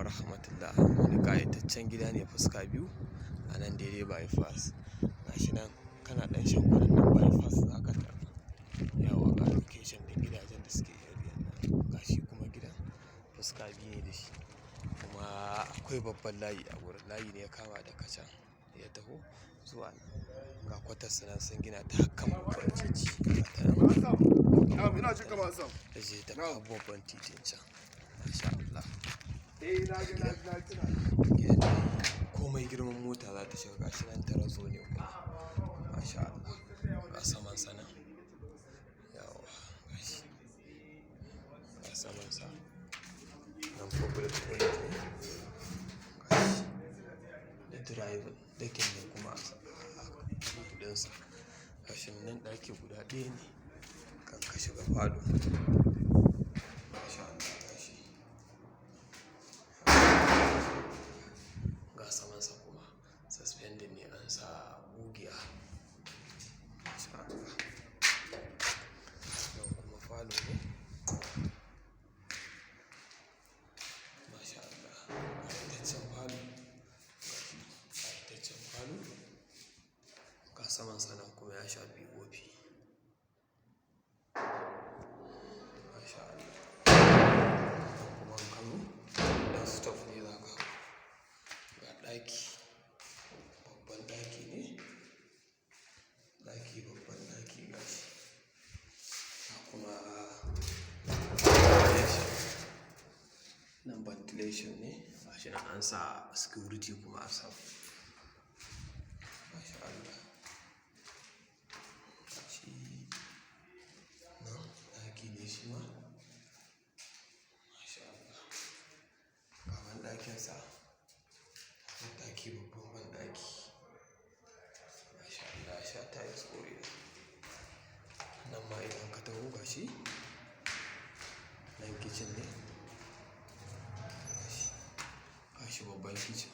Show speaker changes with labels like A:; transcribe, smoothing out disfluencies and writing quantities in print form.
A: wa rahmatullah. Wani ƙayataccen gida ne fuska biyu a nan daidai bypass. Gashi nan kana ɗan shan kwanan nan bypass za ka tarar. Yawa ga location ɗin gidajen da suke area nan. Gashi kuma gidan fuska biyu ne da shi. Kuma akwai babban layi a wurin. Layi ne ya kama daga can ya taho zuwa nan. Ga kwatas nan sun gina ta kan babban titi. Ta je ta kan babban titin can. Masha Allah. Gidan komai girman mota za ta shiga. Gashi nan tarazo ne kuma. Masha Allah. Ga saman sa nan. Yawa gashi. Ga saman sa. Nan public toilet ne. Gashi. Da driving dakin ne kuma a buɗinsa. Gashi nan ɗaki guda ɗaya ne kan ka shiga falo. Masha Allah gashi. Ga saman sa kuma suspended ne an sa ƙugiya. Masha Allah. Nan kuma falo ne. Masha Allah. Ƙayataccen falo. Gashi. Ƙayataccen falo. Ga saman sa nan kuma ya sha POP. Masha Allah. Kuma kallo ɗan stop ne za ka hau. Ga ɗaki. Babban ɗaki ne. Ɗaki babban ɗaki gashi. Ga kuma ventilation. Nan ventilation ne. Gashi nan an sa security kuma a sama. Masha Allah. Gashi nan ɗaki ne shi ma. Masha Allah. Ga banɗakin sa. Banɗaki babban banɗaki. Masha Allah ya sha tiles ko'ina. Nan ma idan ka taho gashi. Nan kitchen ne. Gashi. Gashi babban kitchen.